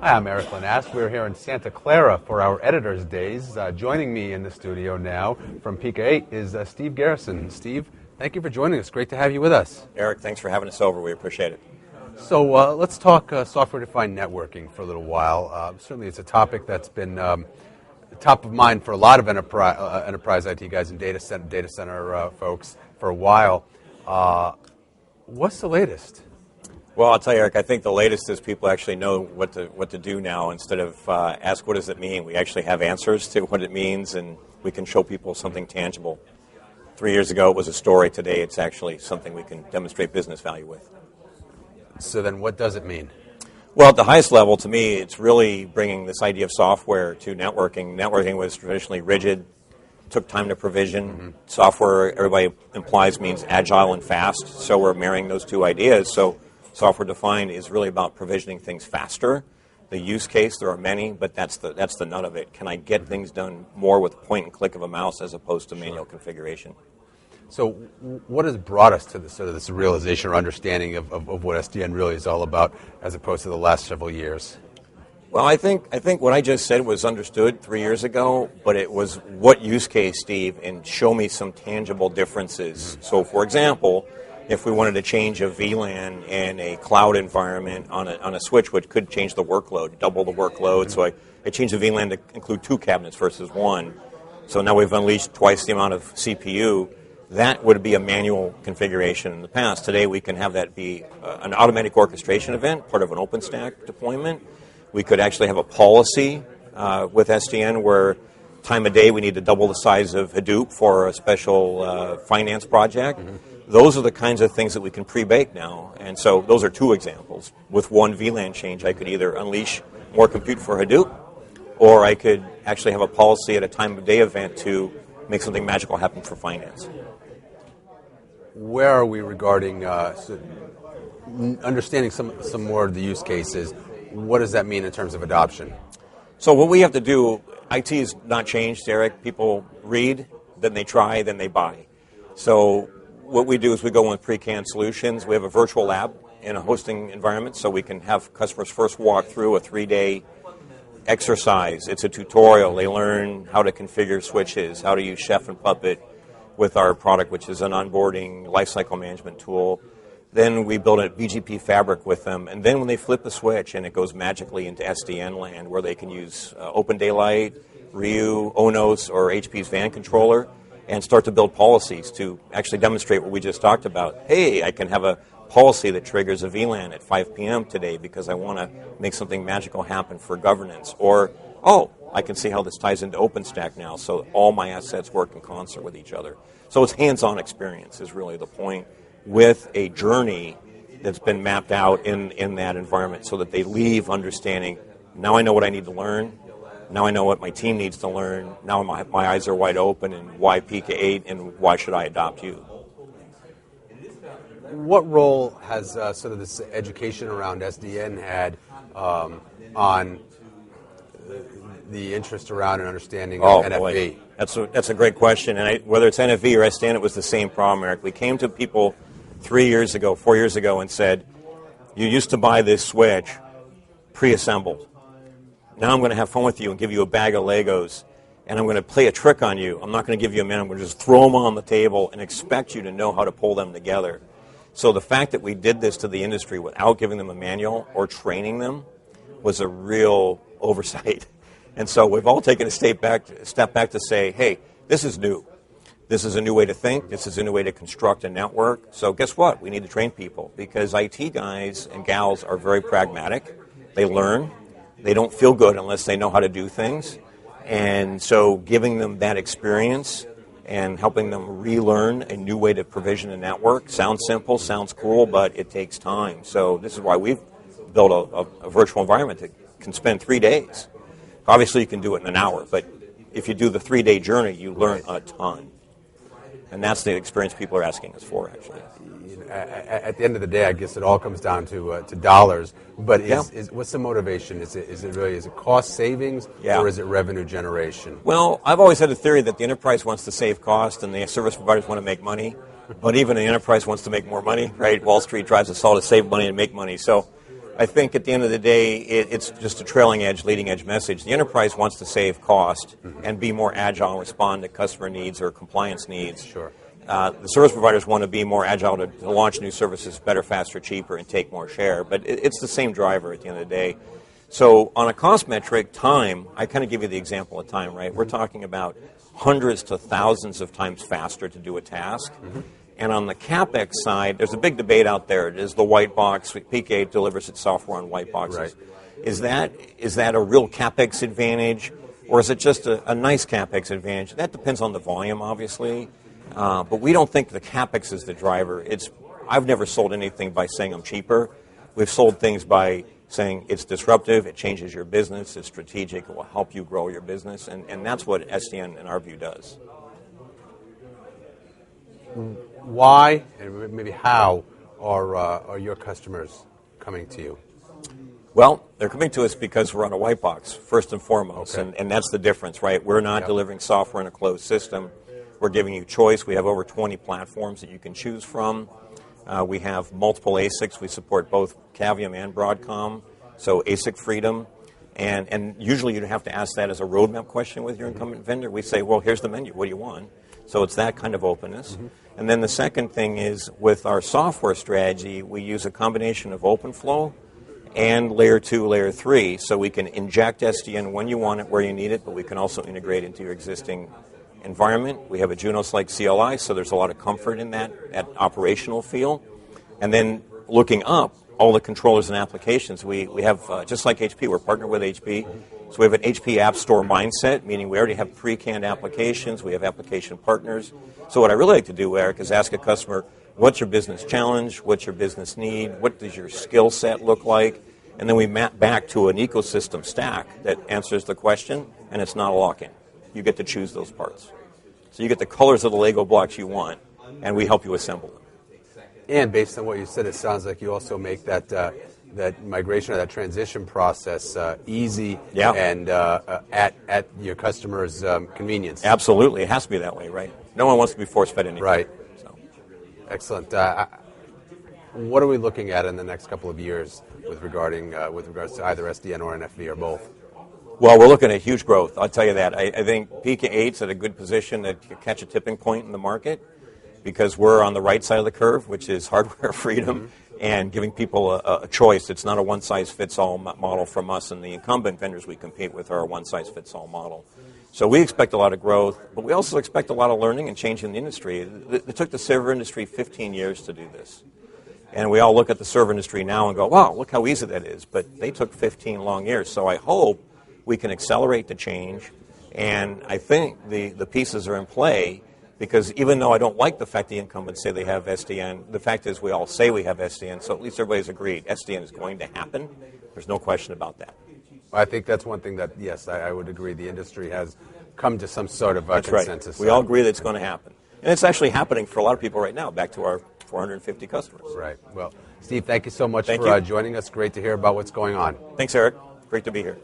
Hi, I'm Eric Lanask. We're here in Santa Clara for our Editors' Days. Joining me in the studio now from PICA8 is Steve Garrison. Steve, thank you for joining us. Great to have you with us. Eric, thanks for having us over. We appreciate it. So let's talk software-defined networking for a little while. Certainly it's a topic that's been top of mind for a lot of enterprise IT guys and data center folks for a while. What's the latest? Well, I'll tell you, Eric, I think the latest is people actually know what to do now. Instead of ask what does it mean, we actually have answers to what it means, and we can show people something tangible. 3 years ago it was a story. Today it's actually something we can demonstrate business value with. So then what does it mean? Well, at the highest level, to me, it's really bringing this idea of software to networking. Networking was traditionally rigid, took time to provision. Mm-hmm. Software, everybody implies, means agile and fast, so we're marrying those two ideas. So software-defined is really about provisioning things faster. The use case, there are many, but that's the nut of it. Can I get things done more with a point and click of a mouse as opposed to manual configuration? So what has brought us to this realization or understanding of what SDN really is all about as opposed to the last several years? Well, I think what I just said was understood 3 years ago, but it was what use case, Steve, and show me some tangible differences. Mm-hmm. So, for example, if we wanted to change a VLAN in a cloud environment on a switch, which could change the workload, double the workload. Mm-hmm. So I changed the VLAN to include 2 cabinets versus 1. So now we've unleashed twice the amount of CPU. That would be a manual configuration in the past. Today we can have that be an automatic orchestration event, part of an OpenStack deployment. We could actually have a policy with SDN where time of day we need to double the size of Hadoop for a special finance project. Mm-hmm. Those are the kinds of things that we can pre-bake now. And so those are 2 examples. With one VLAN change, I could either unleash more compute for Hadoop, or I could actually have a policy at a time of day event to make something magical happen for finance. Where are we regarding understanding some more of the use cases? What does that mean in terms of adoption? So what we have to do, IT has not changed, Eric. People read, then they try, then they buy. So what we do is we go with pre-canned solutions. We have a virtual lab in a hosting environment, so we can have customers first walk through a 3-day exercise. It's a tutorial. They learn how to configure switches, how to use Chef and Puppet with our product, which is an onboarding lifecycle management tool. Then we build a BGP fabric with them, and then when they flip the switch and it goes magically into SDN land where they can use Open Daylight, Ryu, Onos, or HP's VAN controller, and start to build policies to actually demonstrate what we just talked about. Hey, I can have a policy that triggers a VLAN at 5 p.m. today because I want to make something magical happen for governance. Or, I can see how this ties into OpenStack now, so all my assets work in concert with each other. So it's hands-on experience is really the point, with a journey that's been mapped out in that environment so that they leave understanding, now I know what I need to learn, now I know what my team needs to learn, now my eyes are wide open, and why PICA8 and why should I adopt you? What role has sort of this education around SDN had on the interest around and understanding of NFV? Boy. That's a great question. And whether it's NFV or SDN, it was the same problem, Eric. We came to people 4 years ago, and said, you used to buy this switch pre-assembled. Now I'm going to have fun with you and give you a bag of Legos, and I'm going to play a trick on you. I'm not going to give you a man. I'm going to just throw them on the table and expect you to know how to pull them together. So the fact that we did this to the industry without giving them a manual or training them was a real oversight. And so we've all taken a step back to say, hey, this is new. This is a new way to think. This is a new way to construct a network. So guess what? We need to train people because IT guys and gals are very pragmatic. They learn. They don't feel good unless they know how to do things. And so giving them that experience and helping them relearn a new way to provision a network sounds simple, sounds cool, but it takes time. So this is why we've built a virtual environment that can spend 3 days. Obviously, you can do it in an hour, but if you do the 3-day journey, you learn a ton. And that's the experience people are asking us for, actually. At the end of the day, I guess it all comes down to dollars. But what's the motivation? Is it cost savings or is it revenue generation? Well, I've always had a theory that the enterprise wants to save cost and the service providers want to make money. But even the enterprise wants to make more money, right? Wall Street drives us all to save money and make money. So I think at the end of the day, it's just a trailing edge, leading edge message. The enterprise wants to save cost and be more agile and respond to customer needs or compliance needs. Sure. The service providers want to be more agile to launch new services better, faster, cheaper, and take more share. But it's the same driver at the end of the day. So on a cost metric, time, I kind of give you the example of time, right? We're talking about hundreds to thousands of times faster to do a task. And on the CapEx side, there's a big debate out there. It is the white box. PICA8 delivers its software on white boxes. Right. Is that a real CapEx advantage, or is it just a nice CapEx advantage? That depends on the volume, obviously. But we don't think the CapEx is the driver. I've never sold anything by saying I'm cheaper. We've sold things by saying it's disruptive, it changes your business, it's strategic, it will help you grow your business, and that's what SDN, in our view, does. Why and maybe how are your customers coming to you? Well, they're coming to us because we're on a white box, first and foremost, Okay. and that's the difference, right? We're not delivering software in a closed system. We're giving you choice. We have over 20 platforms that you can choose from. We have multiple ASICs. We support both Cavium and Broadcom, so ASIC freedom. And usually you'd have to ask that as a roadmap question with your incumbent vendor. We say, well, here's the menu. What do you want? So it's that kind of openness. And then the second thing is with our software strategy, we use a combination of OpenFlow and layer 2, layer 3, so we can inject SDN when you want it, where you need it, but we can also integrate into your existing environment. We have a Junos-like CLI, so there's a lot of comfort in that operational feel. And then looking up, all the controllers and applications, we have, just like HP, we're partnered with HP, so we have an HP App Store mindset, meaning we already have pre-canned applications, we have application partners. So what I really like to do, Eric, is ask a customer, what's your business challenge, what's your business need, what does your skill set look like, and then we map back to an ecosystem stack that answers the question, and it's not a lock-in. You get to choose those parts. So you get the colors of the Lego blocks you want, and we help you assemble them. And based on what you said, it sounds like you also make that migration or that transition process easy and at your customer's convenience. Absolutely. It has to be that way, right? No one wants to be force-fed anything. Right. So. Excellent. What are we looking at in the next couple of years with regards to either SDN or NFV or both? Well, we're looking at huge growth. I'll tell you that. I think PICA8's at a good position to catch a tipping point in the market because we're on the right side of the curve, which is hardware freedom and giving people a choice. It's not a one-size-fits-all model from us, and the incumbent vendors we compete with are a one-size-fits-all model. So we expect a lot of growth, but we also expect a lot of learning and change in the industry. It took the server industry 15 years to do this. And we all look at the server industry now and go, wow, look how easy that is. But they took 15 long years. So I hope we can accelerate the change. And I think the pieces are in play because even though I don't like the fact the incumbents say they have SDN, the fact is we all say we have SDN, so at least everybody's agreed SDN is going to happen. There's no question about that. I think that's one thing that, yes, I would agree. The industry has come to some sort of That's consensus. Right. We all agree that it's going to happen. And it's actually happening for a lot of people right now, back to our 450 customers. Right. Well, Steve, thank you so much Thank for you. joining us. Great to hear about what's going on. Thanks, Eric. Great to be here.